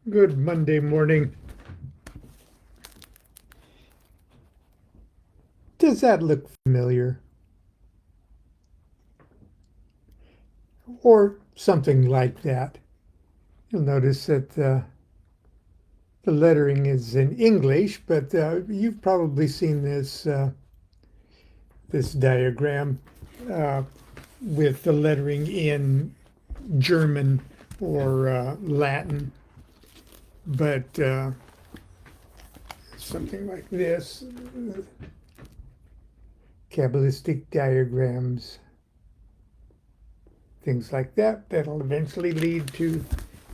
Good Monday morning. Does that look familiar? Or something like that. You'll notice that the lettering is in English, but you've probably seen this diagram uh, with the lettering in German or Latin, but something like this. Kabbalistic diagrams, things like that, that'll eventually lead to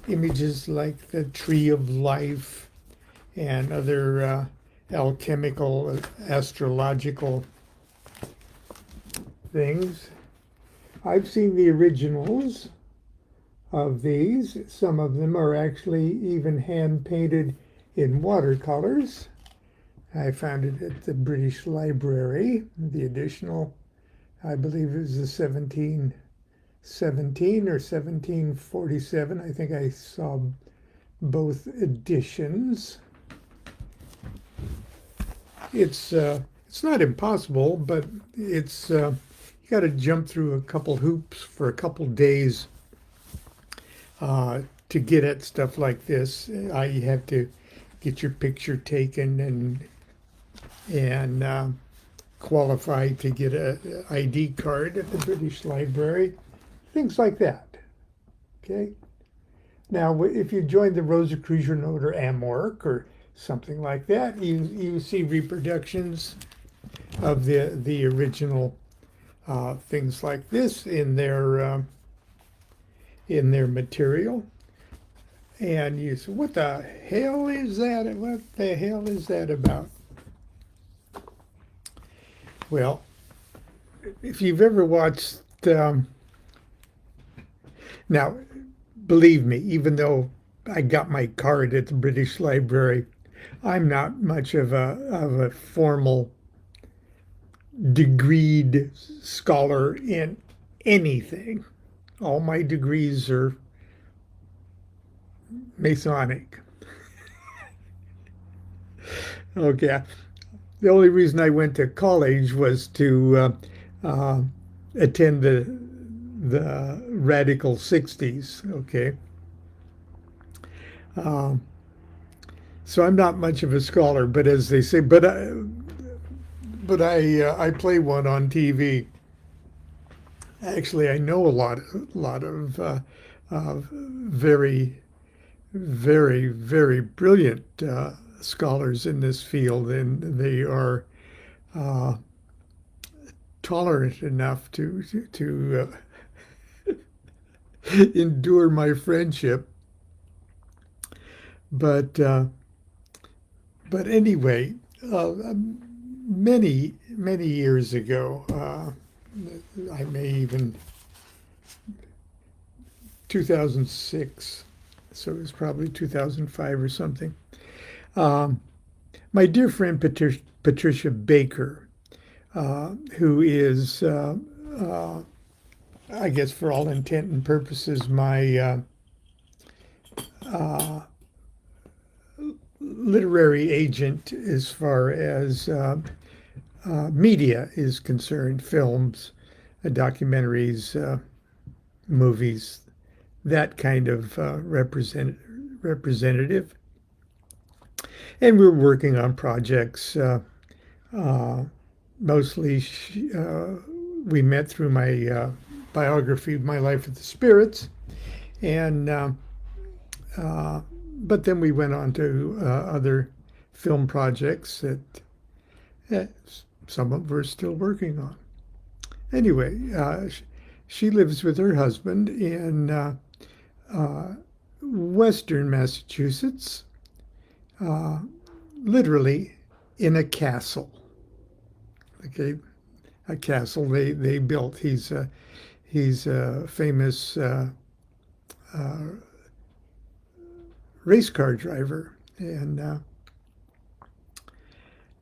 images like the tree of life and other alchemical, astrological things. I've seen the originals of these. Some of them are actually even hand painted in watercolors. I found it at the British Library. The additional, I believe it was the 1717 or 1747. I think I saw both editions. It's not impossible, but it's you got to jump through a couple hoops for a couple days to get at stuff like this. You have to get your picture taken and qualify to get an ID card at the British Library, things like that. Okay. Now, if you join the Rosicrucian Order Amorc or something like that, you see reproductions of the original things like this in their material. And you say, what the hell is that? What the hell is that about? Well, if you've ever watched, now, believe me, even though I got my card at the British Library, I'm not much of a formal degreed scholar in anything. All my degrees are Masonic. Okay. The only reason I went to college was to attend the radical 60s. Okay. So I'm not much of a scholar, but as they say, I play one on TV. Actually, I know a lot of very, very, very brilliant scholars in this field, and they are tolerant enough to endure my friendship. But anyway, many years ago, I may even 2006, so it was probably 2005 or something. My dear friend Patricia Baker, who is, I guess, for all intent and purposes, my literary agent as far as media is concerned, films, documentaries, movies, that kind of representative. And we're working on projects. Mostly, we met through my biography, My Life with the Spirits, and but then we went on to other film projects that some of we're still working on. Anyway, she lives with her husband in Western Massachusetts, literally in a castle. Okay, a castle they built. He's a famous race car driver, and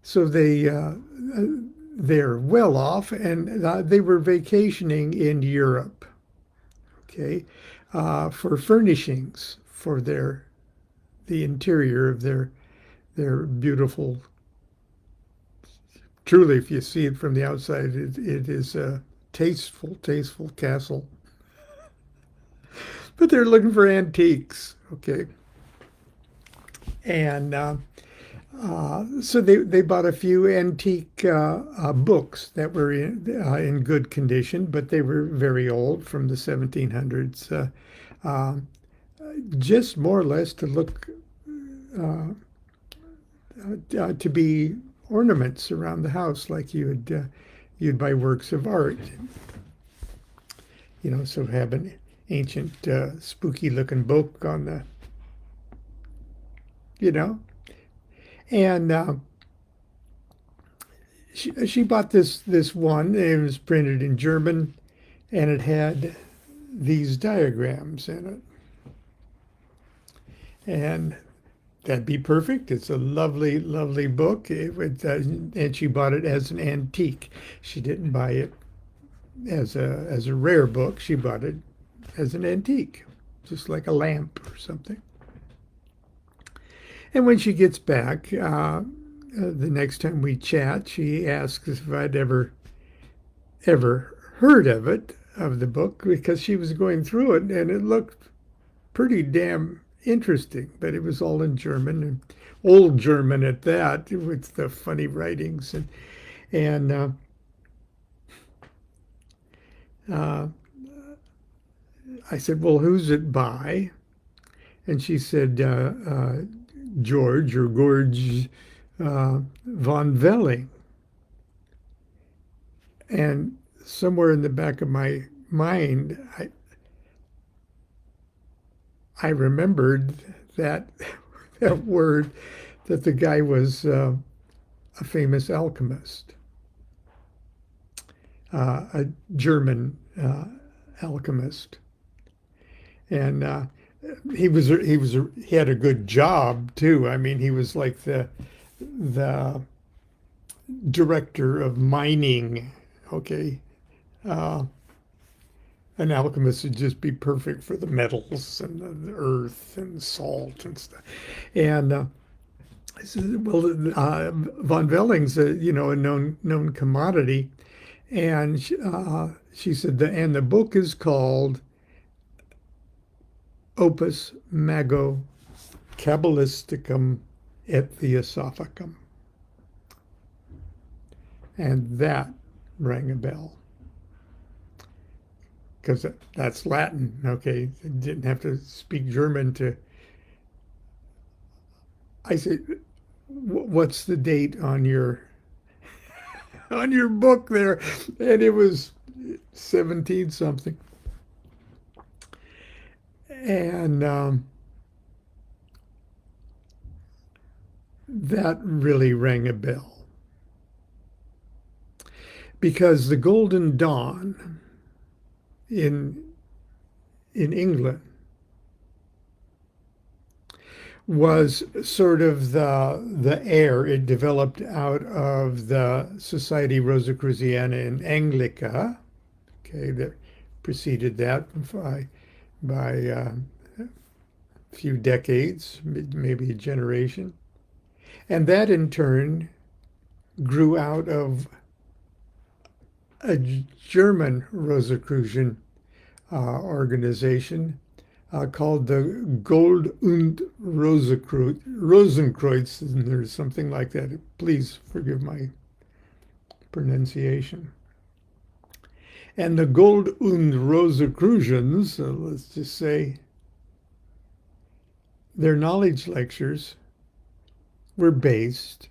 so they're well off, and they were vacationing in Europe. Okay, for furnishings for their the interior of their beautiful. Truly, if you see it from the outside, it is a tasteful castle. But they're looking for antiques. Okay, and so they bought a few antique books that were in good condition, but they were very old from the 1700s, uh, just more or less to look uh, to be ornaments around the house, like you'd buy works of art. So have an ancient, spooky looking book on the, you know, and she bought this one. It was printed in German, and it had these diagrams in it, and that'd be perfect. It's a lovely book. And she bought it as an antique. She didn't buy it as a rare book. She bought it as an antique, just like a lamp or something. And when she gets back, the next time we chat, she asks if I'd ever heard of the book, because she was going through it and it looked pretty damn interesting, but it was all in German, and old German at that, with the funny writings. And I said, well, who's it by? And she said, George or Gorge von Velling. And somewhere in the back of my mind, I remembered that that word, that the guy was a famous alchemist, a German alchemist, and he had a good job too. I mean, he was like the director of mining. Okay. An alchemist would just be perfect for the metals and the earth and salt and stuff. And I said, well, von Velling's a known commodity, and she said and the book is called Opus Mago Cabalisticum et Theosophicum, and that rang a bell. Because that's Latin, okay? Didn't have to speak German to. I said, "What's the date on your book there?" And it was 17 something, and that really rang a bell, because the Golden Dawn in England was sort of the heir. It developed out of the Society Rosicruciana in Anglica, okay, that preceded that by a few decades, maybe a generation. And that in turn grew out of a German Rosicrucian organization called the Gold und Rosenkreuz, and there's something like that. Please forgive my pronunciation. And the Gold und Rosicrucians, let's just say, their knowledge lectures were based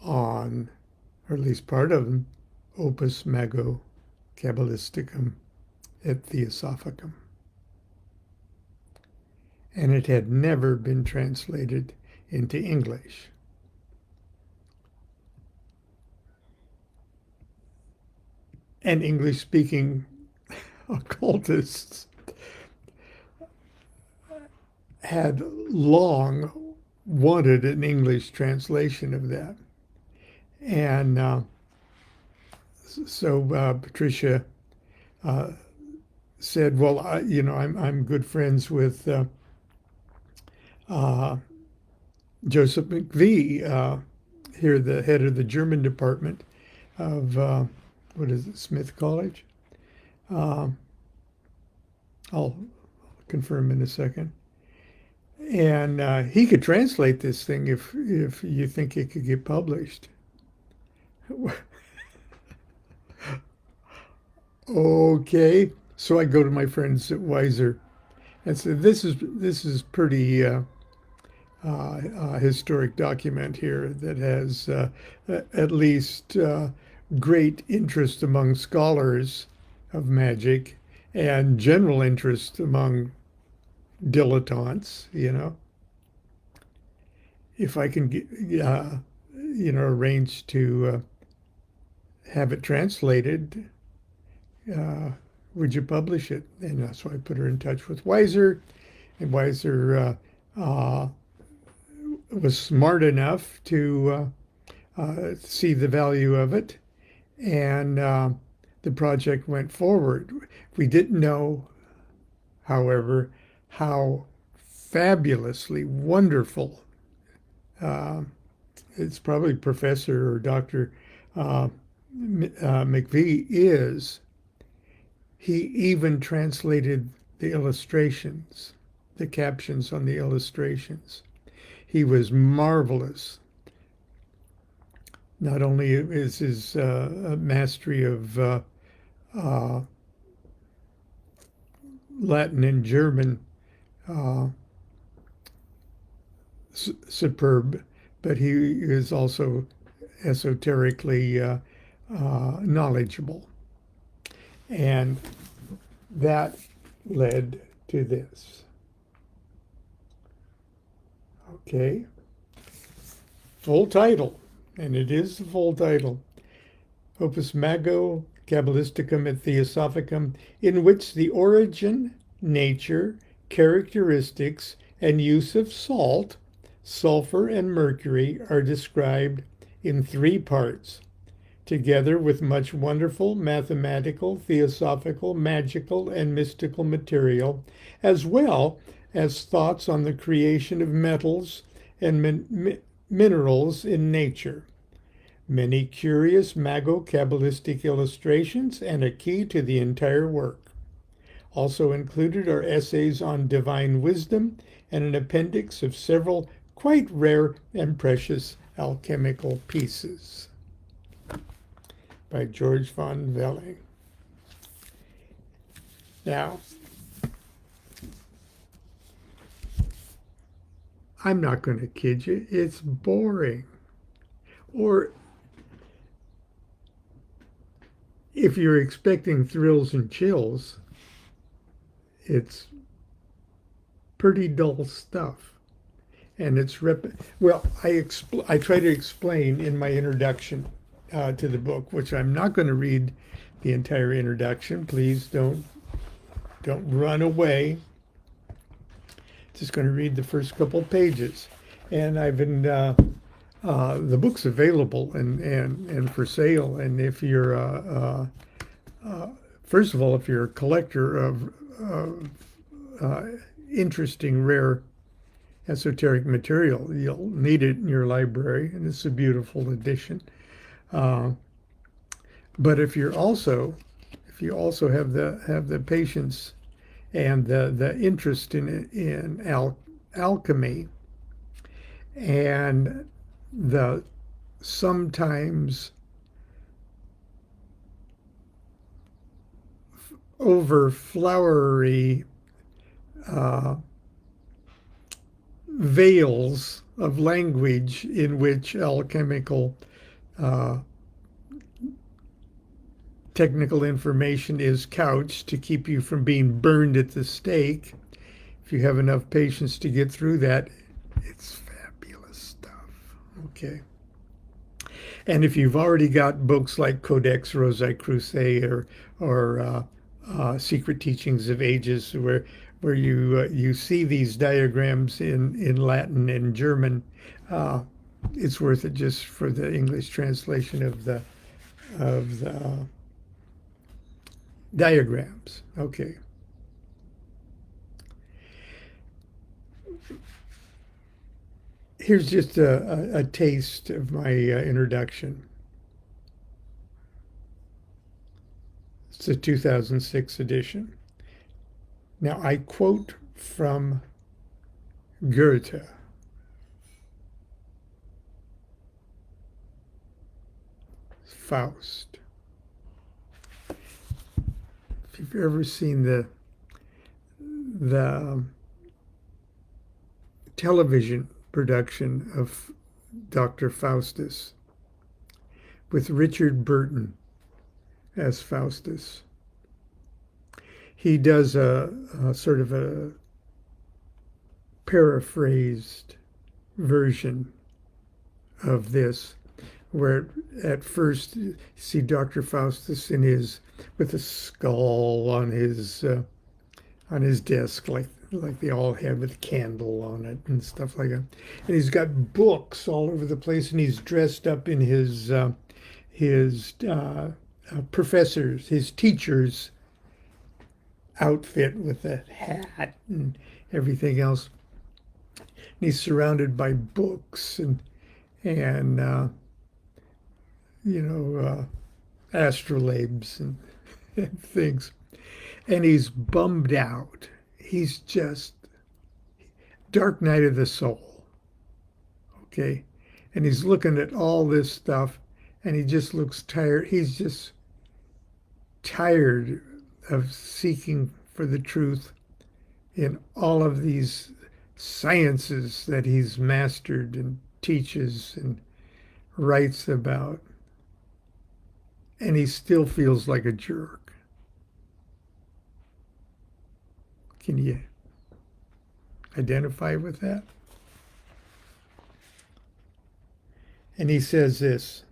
on, or at least part of them, Opus Mago Cabalisticum et Theosophicum. And it had never been translated into English. And English-speaking occultists had long wanted an English translation of that. And so Patricia said, "Well, I'm good friends with Joseph McVie, here the head of the German department of what is it, Smith College. Uh, I'll confirm in a second. And he could translate this thing if you think it could get published. Okay, so I go to my friends at Weiser and said, "This is pretty historic document here that has at least great interest among scholars of magic and general interest among dilettantes. If I can get, arrange to have it translated, uh, would you publish it?" And so I put her in touch with Weiser, and Weiser was smart enough to see the value of it, and the project went forward. We didn't know, however, how fabulously wonderful it's probably Professor or Dr. McVie is. He even translated the illustrations, the captions on the illustrations. He was marvelous. Not only is his mastery of Latin and German superb, but he is also esoterically knowledgeable. And that led to this. Okay. Full title, and it is the full title, Opus Mago Kabbalisticum et Theosophicum, in which the origin, nature, characteristics, and use of salt, sulfur, and mercury are described in 3 parts, together with much wonderful mathematical, theosophical, magical, and mystical material, as well as thoughts on the creation of metals and minerals in nature. Many curious mago-Kabbalistic illustrations and a key to the entire work. Also included are essays on divine wisdom and an appendix of several quite rare and precious alchemical pieces. By George von Velling. Now, I'm not going to kid you, it's boring. Or if you're expecting thrills and chills, it's pretty dull stuff. And it's well, I try to explain in my introduction to the book, which I'm not going to read the entire introduction. Please don't run away. Just going to read the first couple pages. And I've been the book's available and for sale. And if you're first of all, if you're a collector of interesting, rare esoteric material, you'll need it in your library, and it's a beautiful edition. But if you also have the patience and the interest in alchemy and the sometimes over flowery veils of language in which alchemical technical information is couched to keep you from being burned at the stake. If you have enough patience to get through that, it's fabulous stuff. Okay. And if you've already got books like Codex Rosicrucian or Secret Teachings of Ages, where you see these diagrams in Latin and German, it's worth it just for the English translation of the diagrams. Okay. Here's just a taste of my introduction. It's a 2006 edition. Now, I quote from Goethe. Faust. If you've ever seen the television production of Dr. Faustus with Richard Burton as Faustus, he does a sort of a paraphrased version of this, where at first you see Dr. Faustus in his with a skull on his desk, like they all have, with a candle on it and stuff like that. And he's got books all over the place, and he's dressed up in his professors, his teachers' outfit with a hat and everything else. And he's surrounded by books and astrolabes and things. And he's bummed out. He's just dark night of the soul. Okay. And he's looking at all this stuff, and he just looks tired. He's just tired of seeking for the truth in all of these sciences that he's mastered and teaches and writes about. And he still feels like a jerk. Can you identify with that? And he says this: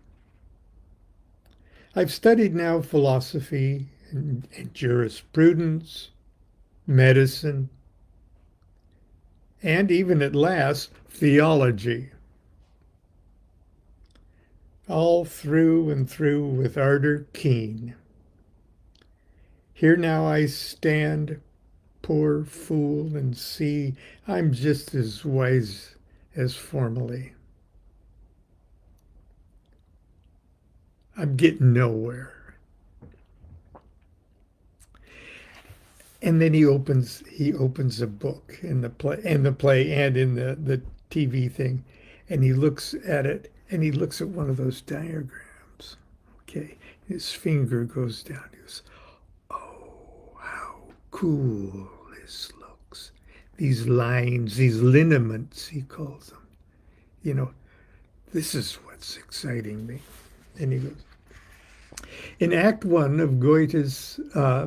I've studied now philosophy and jurisprudence, medicine, and even at last theology, all through and through with ardor keen. Here now I stand, poor fool, and see I'm just as wise as formerly. I'm getting nowhere. And then he opens a book in the play and in the TV thing, and he looks at it, and he looks at one of those diagrams. Okay, his finger goes down. He goes, "Oh, how cool this looks! These lines, these lineaments," he calls them. This is what's exciting me. And he goes, in Act 1 of Goethe's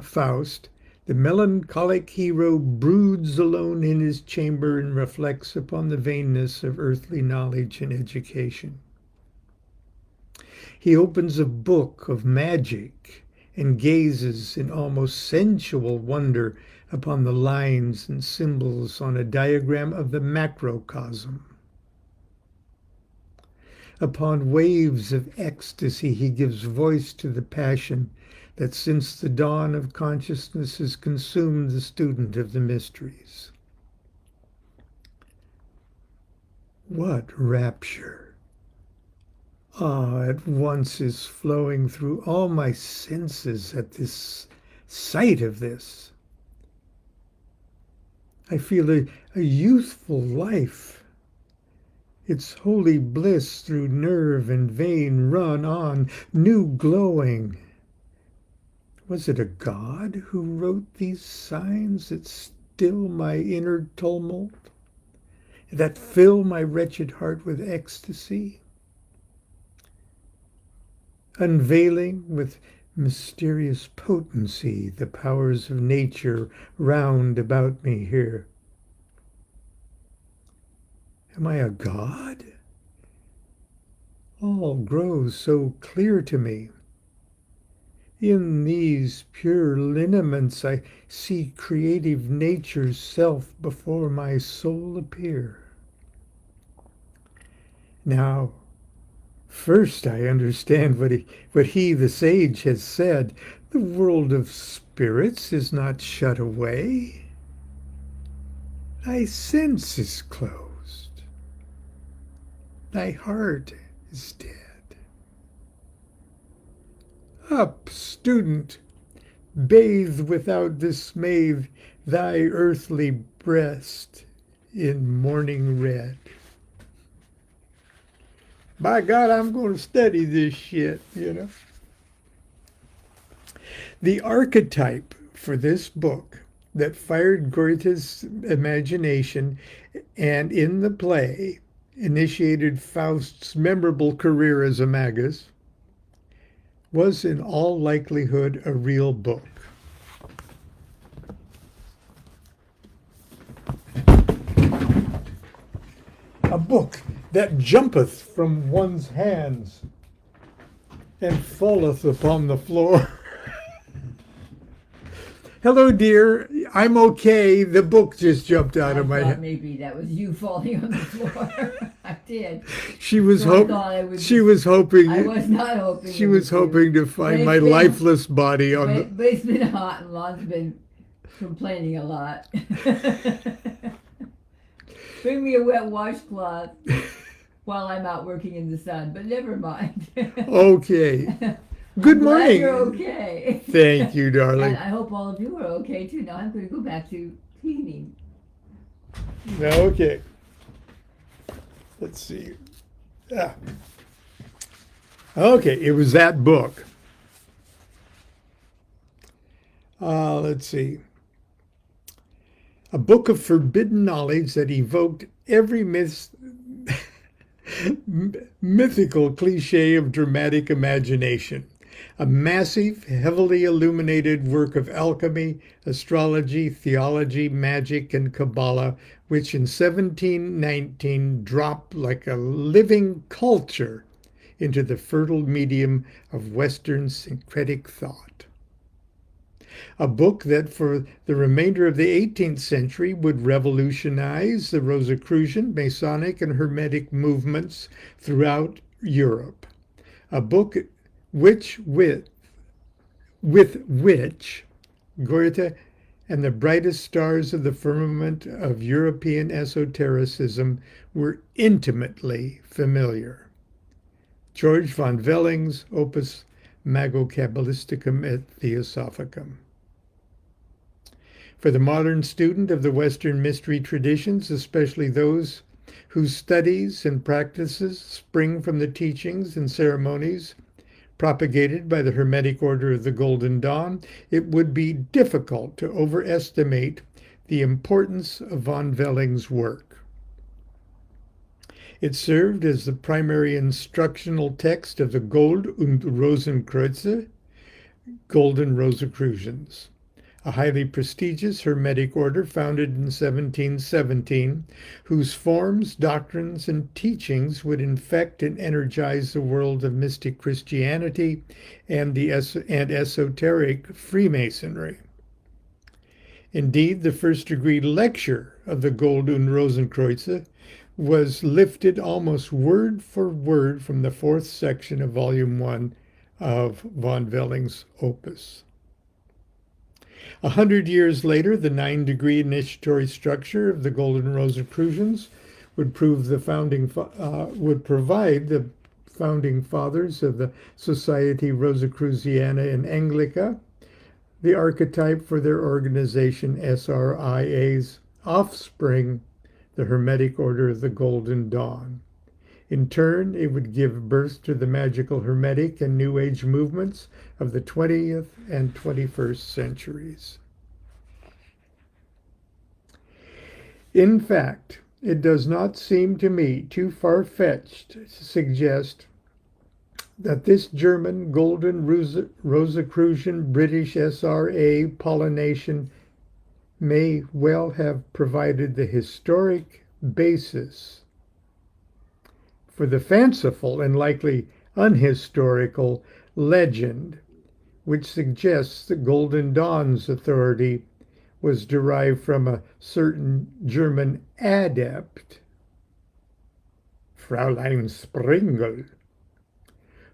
Faust, the melancholic hero broods alone in his chamber and reflects upon the vainness of earthly knowledge and education. He opens a book of magic and gazes in almost sensual wonder upon the lines and symbols on a diagram of the macrocosm. Upon waves of ecstasy, he gives voice to the passion that since the dawn of consciousness has consumed the student of the mysteries. What rapture! At once is flowing through all my senses at this sight of this. I feel a youthful life. Its holy bliss through nerve and vein run on, new glowing. Was it a god who wrote these signs that still my inner tumult, that fill my wretched heart with ecstasy? Unveiling with mysterious potency the powers of nature round about me here. Am I a god? All grows so clear to me. In these pure lineaments I see creative nature's self before my soul appear. Now, first I understand what he, the sage, has said. The world of spirits is not shut away. Thy sense is closed. thy heart is dead. Up, student, bathe without dismay thy earthly breast in morning red. By God, I'm going to study this shit, you know. The archetype for this book that fired Goethe's imagination and in the play initiated Faust's memorable career as a magus was in all likelihood a real book. A book that jumpeth from one's hands and falleth upon the floor. Hello, dear. I'm okay. The book just jumped out of my hand. Maybe that was you falling on the floor. I did. She was So hoping. She was hoping. I was not hoping. She was hoping to find my lifeless body on the. But it's been hot, and Lon's been complaining a lot. Bring me a wet washcloth while I'm out working in the sun. But never mind. Okay. Good morning. You're okay. Thank you, darling. And I hope all of you are okay too. Now I'm going to go back to cleaning. Okay. Let's see. Ah. Okay, it was that book. Let's see. A book of forbidden knowledge that evoked every mythical cliche of dramatic imagination. A massive, heavily illuminated work of alchemy, astrology, theology, magic, and Kabbalah, which in 1719 dropped like a living culture into the fertile medium of Western syncretic thought. A book that for the remainder of the 18th century would revolutionize the Rosicrucian, Masonic, and Hermetic movements throughout Europe. A book with which Goethe and the brightest stars of the firmament of European esotericism were intimately familiar. George von Welling's Opus Mago-Kabbalisticum et Theosophicum. For the modern student of the Western mystery traditions, especially those whose studies and practices spring from the teachings and ceremonies propagated by the Hermetic Order of the Golden Dawn, it would be difficult to overestimate the importance of von Welling's work. It served as the primary instructional text of the Gold- und Rosenkreuze, Golden Rosicrucians, a highly prestigious Hermetic order founded in 1717, whose forms, doctrines, and teachings would infect and energize the world of mystic Christianity and esoteric Freemasonry. Indeed, the first-degree lecture of the Gold- und Rosenkreuze was lifted almost word for word from the fourth section of Volume 1 of von Welling's opus. 100 years later, the 9-degree initiatory structure of the Golden Rosicrucians would provide the founding fathers of the Society Rosicruciana in Anglica the archetype for their organization SRIA's offspring, the Hermetic Order of the Golden Dawn. In turn, it would give birth to the magical Hermetic and New Age movements of the 20th and 21st centuries. In fact, it does not seem to me too far-fetched to suggest that this German Golden Rosicrucian British SRA pollination may well have provided the historic basis for the fanciful and likely unhistorical legend, which suggests that Golden Dawn's authority was derived from a certain German adept, Fräulein Sprengel,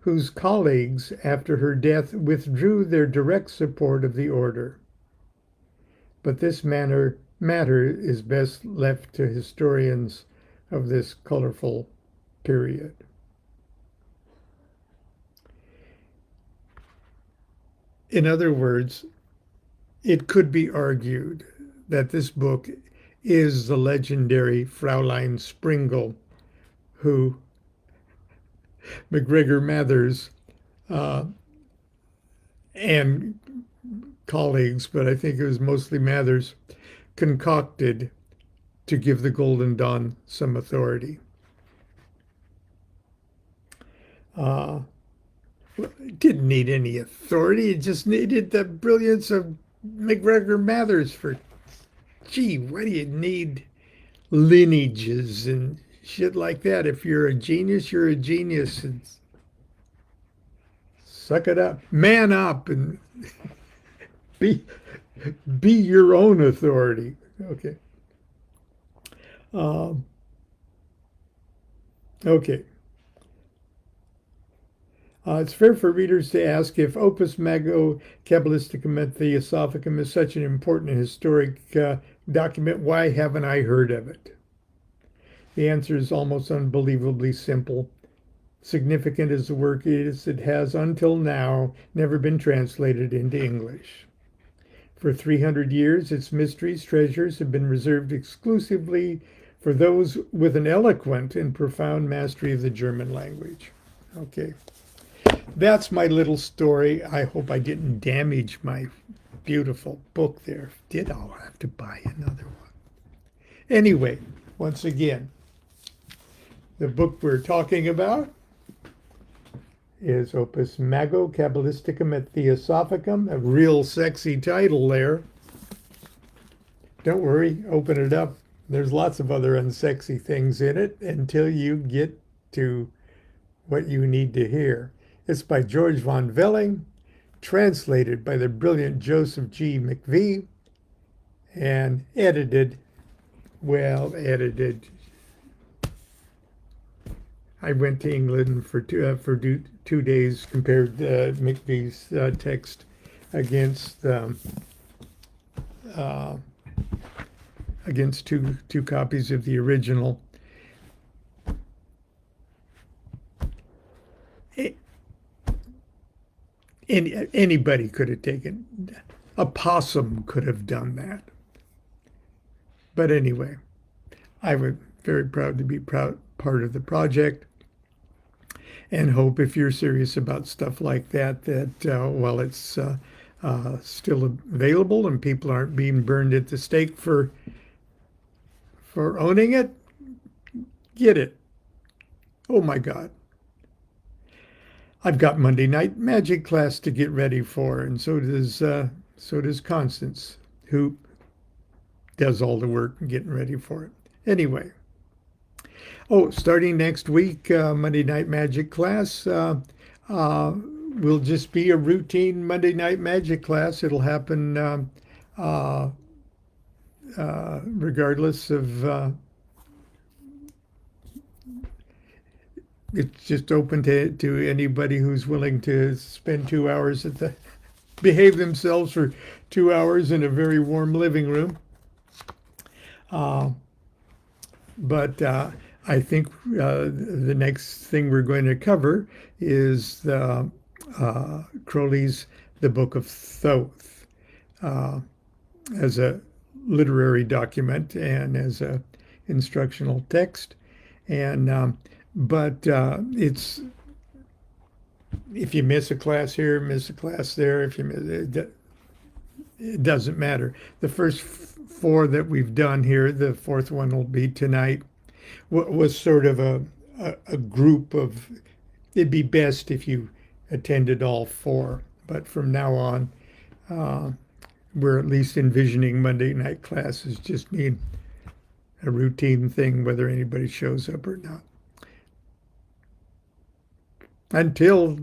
whose colleagues after her death withdrew their direct support of the order. But this matter is best left to historians of this colorful period. In other words, it could be argued that this book is the legendary Fraulein Springle, who MacGregor Mathers and colleagues, but I think it was mostly Mathers, concocted to give the Golden Dawn some authority. It didn't need any authority. It just needed the brilliance of MacGregor Mathers for, gee, why do you need lineages and shit like that? If you're a genius, you're a genius. And suck it up. Man up and be your own authority. Okay. Okay. It's fair for readers to ask if Opus Mago Cabalisticum et Theosophicum is such an important historic document, why haven't I heard of it? The answer is almost unbelievably simple. Significant as the work is, it has until now never been translated into English. For 300 years, its mysteries, treasures have been reserved exclusively for those with an eloquent and profound mastery of the German language. Okay. That's my little story. I hope I didn't damage my beautiful book there. Did I'll have to buy another one. Anyway, once again, the book we're talking about is Opus Mago Cabalisticum et Theosophicum, a real sexy title there. Don't worry, open it up. There's lots of other unsexy things in it until you get to what you need to hear. It's by George von Velling, translated by the brilliant Joseph G. McVie, and edited. I went to England for 2 days, compared McVie's text against two copies of the original. Anybody could have taken, a possum could have done that. But anyway, I was very proud to be part of the project, and hope, if you're serious about stuff like that, while it's still available and people aren't being burned at the stake for owning it, get it. Oh my God. I've got Monday night magic class to get ready for, and so does Constance, who does all the work getting ready for it. Anyway, starting next week, Monday night magic class will just be a routine Monday night magic class. It'll happen regardless of. It's just open to anybody who's willing to spend 2 hours behave themselves for 2 hours in a very warm living room. But I think the next thing we're going to cover is Crowley's The Book of Thoth as a literary document and as a instructional text. And but it's, if you miss a class here, miss a class there, if you miss it doesn't matter. The first 4 that we've done here, the 4th one will be tonight, was sort of a group of, it'd be best if you attended all 4, but from now on, we're at least envisioning Monday night classes just being a routine thing, whether anybody shows up or not. Until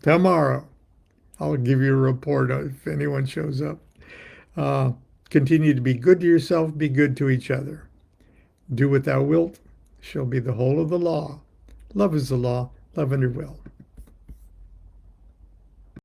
tomorrow, I'll give you a report if anyone shows up. Continue to be good to yourself, be good to each other. Do what thou wilt, shall be the whole of the law. Love is the law, love under will.